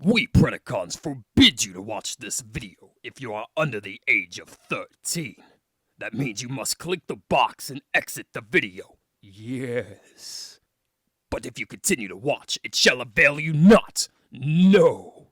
We Predacons forbid you to watch this video if you are under the age of 13. That means you must click the box and exit the video. Yes. But if you continue to watch, it shall avail you not. No.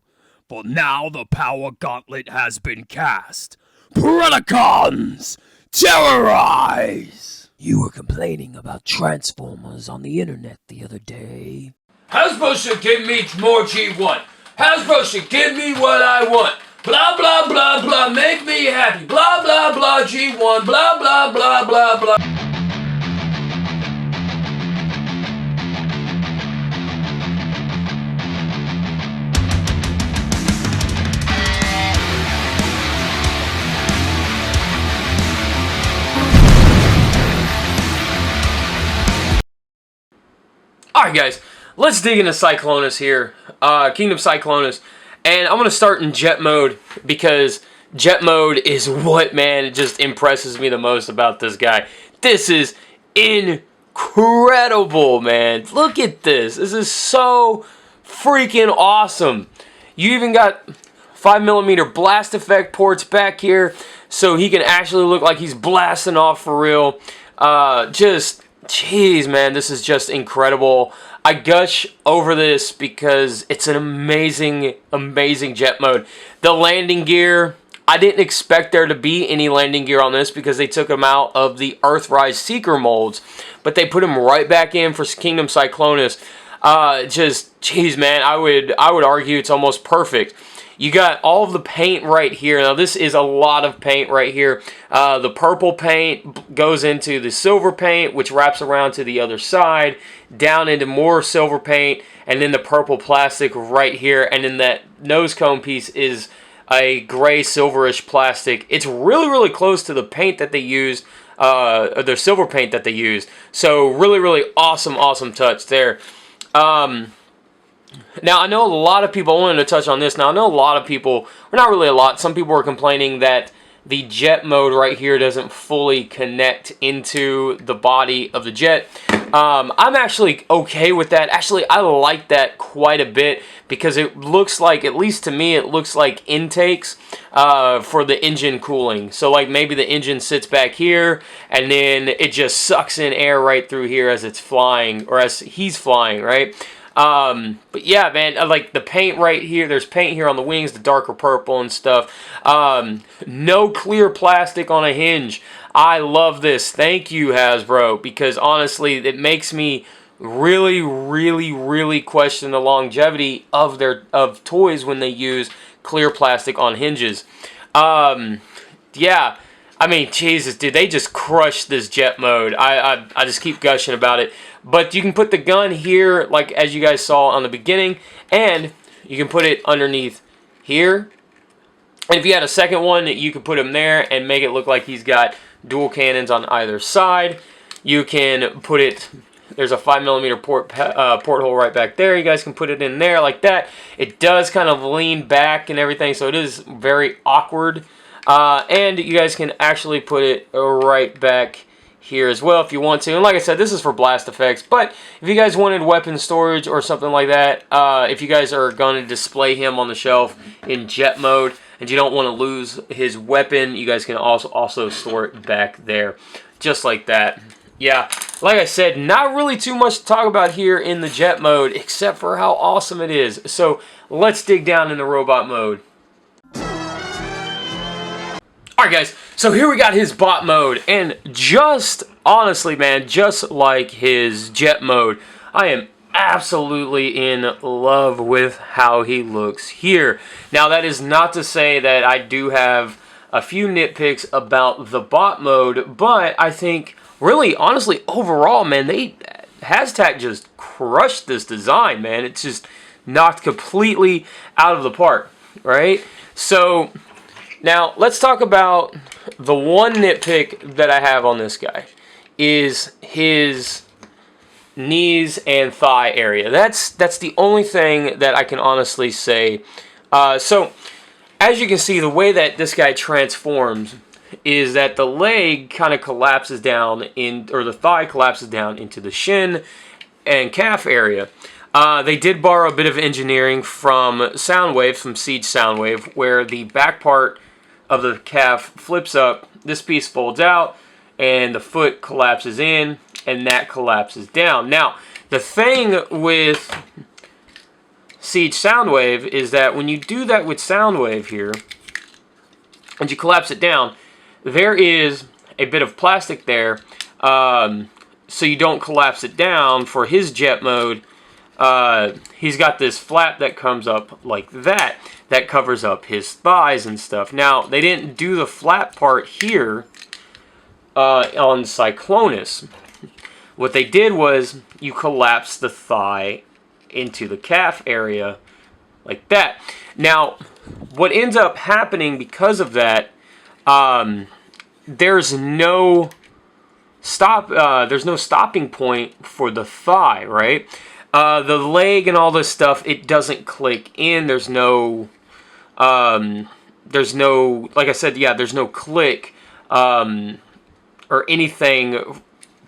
For now the power gauntlet has been cast. Predacons, terrorize! You were complaining about Transformers on the internet the other day. Hasbro should give me more G1. Hasbro should give me what I want. Blah, blah, blah, blah, make me happy. Blah, blah, blah, G1. Blah, blah, blah, blah, blah. Alright guys, let's dig into Cyclonus here, Kingdom Cyclonus, and I'm going to start in jet mode because jet mode is what, man, it just impresses me the most about this guy. This is incredible, man. Look at this. This is so freaking awesome. You even got 5mm blast effect ports back here, so he can actually look like he's blasting off for real. Jeez, man, this is just incredible. I gush over this because it's an amazing, amazing jet mode. The landing gear, I didn't expect there to be any landing gear on this because they took him out of the Earthrise Seeker molds, but they put him right back in for Kingdom Cyclonus. Jeez, man, I would argue it's almost perfect. You got all of the paint right here. Now, this is a lot of paint right here. The purple paint goes into the silver paint, which wraps around to the other side, down into more silver paint, and then the purple plastic right here. And then that nose cone piece is a gray silverish plastic. It's really, really close to the paint that they used, the silver paint that they used. So, really, really awesome, awesome touch there. Now, I know a lot of people, I wanted to touch on this. Now, I know a lot of people, or not really a lot, some people were complaining that the jet mode right here doesn't fully connect into the body of the jet. I'm actually okay with that. Actually, I like that quite a bit because it looks like, at least to me, it looks like intakes for the engine cooling. So, like, maybe the engine sits back here, and then it just sucks in air right through here as it's flying, or as he's flying, right? But yeah, man, I like the paint right here. There's paint here on the wings, the darker purple and stuff. No clear plastic on a hinge. I love this. Thank you, Hasbro, because honestly, it makes me really, really, really question the longevity of toys when they use clear plastic on hinges. Yeah. I mean, Jesus, dude, they just crushed this jet mode. I just keep gushing about it. But you can put the gun here, like as you guys saw on the beginning, and you can put it underneath here. And if you had a second one, you could put him there and make it look like he's got dual cannons on either side. You can put it, there's a 5mm porthole right back there. You guys can put it in there like that. It does kind of lean back and everything, so it is very awkward. And you guys can actually put it right back here as well if you want to. And like I said, this is for blast effects. But if you guys wanted weapon storage or something like that, if you guys are going to display him on the shelf in jet mode and you don't want to lose his weapon, you guys can also store it back there. Just like that. Yeah, like I said, not really too much to talk about here in the jet mode except for how awesome it is. So let's dig down into robot mode. Alright guys, so here we got his bot mode, and just, honestly man, just like his jet mode, I am absolutely in love with how he looks here. Now that is not to say that I do have a few nitpicks about the bot mode, but I think, really, honestly, overall, man, Hashtag just crushed this design, man. It's just knocked completely out of the park, right? So now, let's talk about the one nitpick that I have on this guy is his knees and thigh area. That's the only thing that I can honestly say. So, as you can see, the way that this guy transforms is that the leg kind of collapses down or the thigh collapses down into the shin and calf area. They did borrow a bit of engineering from Soundwave, from Siege Soundwave, where the back part of the calf flips up, this piece folds out, and the foot collapses in, and that collapses down. Now, the thing with Siege Soundwave is that when you do that with Soundwave here, and you collapse it down, there is a bit of plastic there, so you don't collapse it down. For his jet mode, he's got this flap that comes up like that covers up his thighs and stuff. Now, they didn't do the flap part here on Cyclonus. What they did was you collapse the thigh into the calf area like that. Now, what ends up happening because of that, there's no stopping point for the thigh, right? The leg and all this stuff, it doesn't click in. There's no, like I said, yeah, there's no click or anything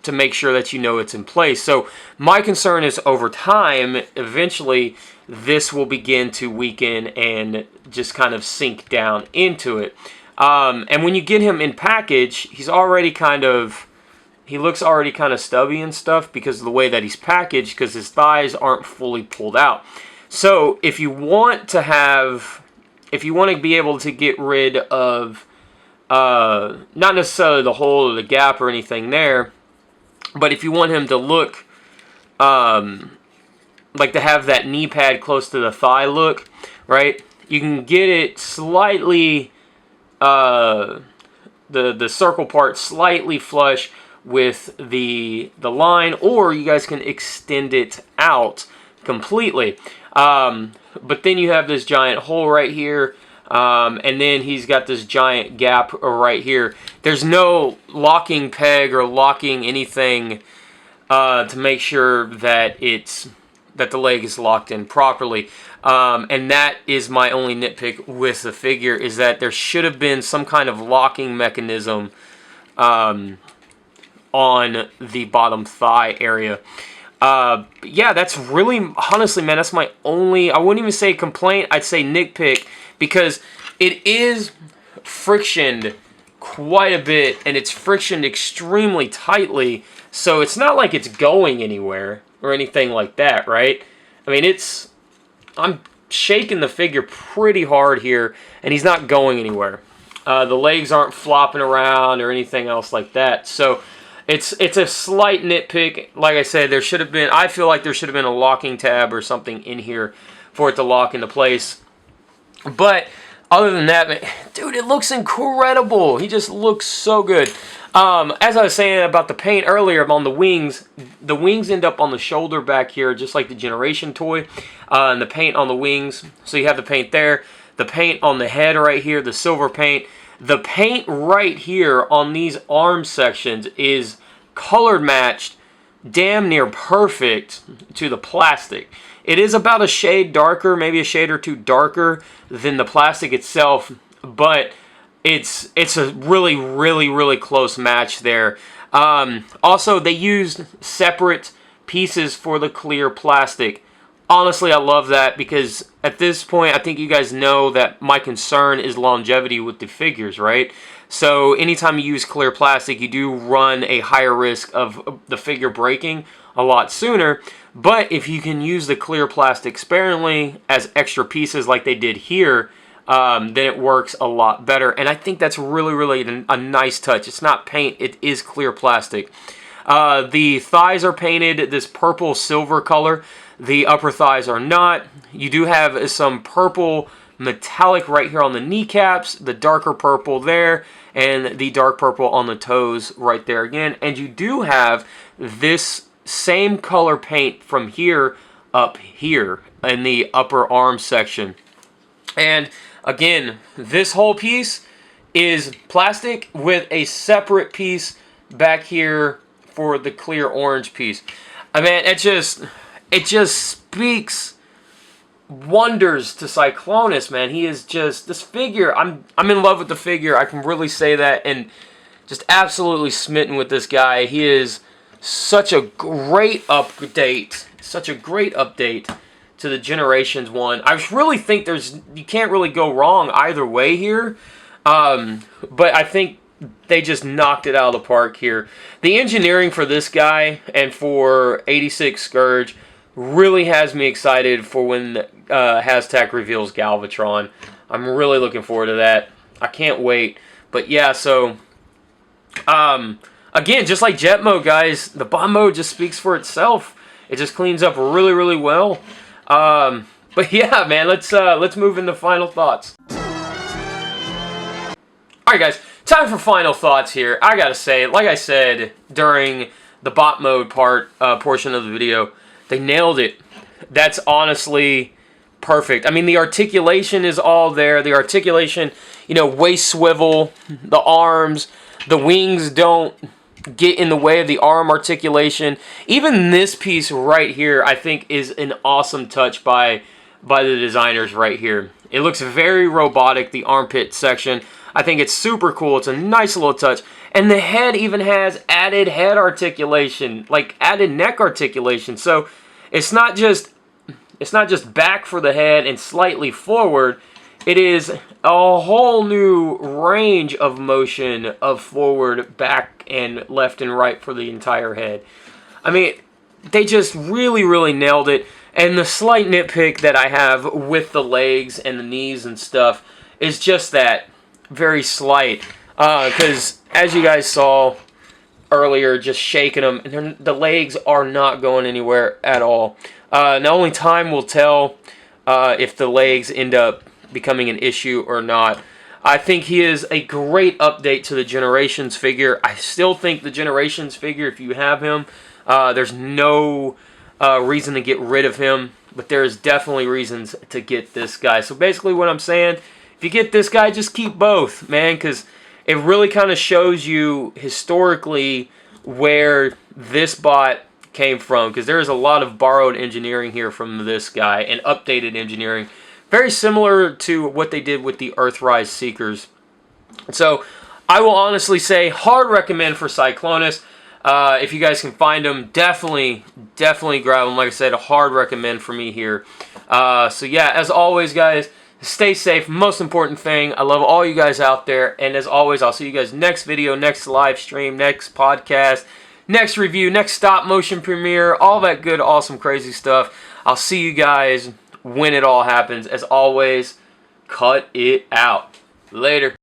to make sure that you know it's in place. So my concern is over time, eventually, this will begin to weaken and just kind of sink down into it. And when you get him in package, he looks already kind of stubby and stuff because of the way that he's packaged, because his thighs aren't fully pulled out. So if you want to be able to get rid of, not necessarily the hole or the gap or anything there, but if you want him to look, like to have that knee pad close to the thigh look, right? You can get it slightly, the circle part slightly flush with the line, or you guys can extend it out completely. But then you have this giant hole right here, and then he's got this giant gap right here. There's no locking peg or locking anything to make sure that the leg is locked in properly. And that is my only nitpick with the figure, is that there should have been some kind of locking mechanism on the bottom thigh area. Yeah, that's really, honestly, man, that's my only, I wouldn't even say complaint, I'd say nitpick, because it is frictioned quite a bit, and it's frictioned extremely tightly, so it's not like it's going anywhere or anything like that, right? I mean, I'm shaking the figure pretty hard here, and he's not going anywhere. The legs aren't flopping around or anything else like that, so it's a slight nitpick. Like I said, I feel like there should have been a locking tab or something in here for it to lock into place. But other than that, man, dude, it looks incredible. He just looks so good. As I was saying about the paint earlier on the wings end up on the shoulder back here, just like the Generation toy, and the paint on the wings. So you have the paint there, the paint on the head right here, the silver paint. The paint right here on these arm sections is color matched, damn near perfect to the plastic. It is about a shade darker, maybe a shade or two darker than the plastic itself, but it's a really, really, really close match there. Also, they used separate pieces for the clear plastic. Honestly, I love that, because at this point, I think you guys know that my concern is longevity with the figures, right? So anytime you use clear plastic, you do run a higher risk of the figure breaking a lot sooner. But if you can use the clear plastic sparingly as extra pieces like they did here, then it works a lot better. And I think that's really, really a nice touch. It's not paint, it is clear plastic. The thighs are painted this purple silver color. The upper thighs are not. You do have some purple metallic right here on the kneecaps, the darker purple there, and the dark purple on the toes right there again. And you do have this same color paint from here up here in the upper arm section. And again, this whole piece is plastic with a separate piece back here for the clear orange piece. I mean, it just speaks wonders to Cyclonus, man. He is just, this figure, I'm in love with the figure. I can really say that, and just absolutely smitten with this guy. He is such a great update, such a great update to the Generations one. I really think you can't really go wrong either way here. But I think they just knocked it out of the park here. The engineering for this guy and for 86 Scourge really has me excited for when Hashtag reveals Galvatron. I'm really looking forward to that. I can't wait. But yeah, so again, just like Jet Mode, guys, the bot mode just speaks for itself. It just cleans up really, really well. But yeah, man, let's move into final thoughts. Alright guys, time for final thoughts here. I gotta say, like I said during the bot mode portion of the video, they nailed it. That's honestly perfect. I mean, the articulation is all there. The articulation, you know, waist swivel, the arms, the wings don't get in the way of the arm articulation. Even this piece right here, I think, is an awesome touch by the designers right here. It looks very robotic, the armpit section. I think it's super cool. It's a nice little touch. And the head even has added head articulation, like added neck articulation. So it's not just back for the head and slightly forward. It is a whole new range of motion of forward, back, and left and right for the entire head. I mean, they just really, really nailed it. And the slight nitpick that I have with the legs and the knees and stuff is just that. Very slight, because as you guys saw earlier, just shaking them, and the legs are not going anywhere at all. Now only time will tell if the legs end up becoming an issue or not. I think he is a great update to the Generations figure. I still think the Generations figure, if you have him, there's no reason to get rid of him, but there's definitely reasons to get this guy. So basically what I'm saying, if you get this guy, just keep both, man, because it really kind of shows you historically where this bot came from, because there's a lot of borrowed engineering here from this guy and updated engineering. Very similar to what they did with the Earthrise Seekers. So I will honestly say hard recommend for Cyclonus. If you guys can find them, definitely grab them. Like I said, a hard recommend for me here. So yeah, as always, guys, stay safe. Most important thing. I love all you guys out there. And as always, I'll see you guys next video, next live stream, next podcast, next review, next stop motion premiere, all that good, awesome, crazy stuff. I'll see you guys when it all happens. As always, cut it out. Later.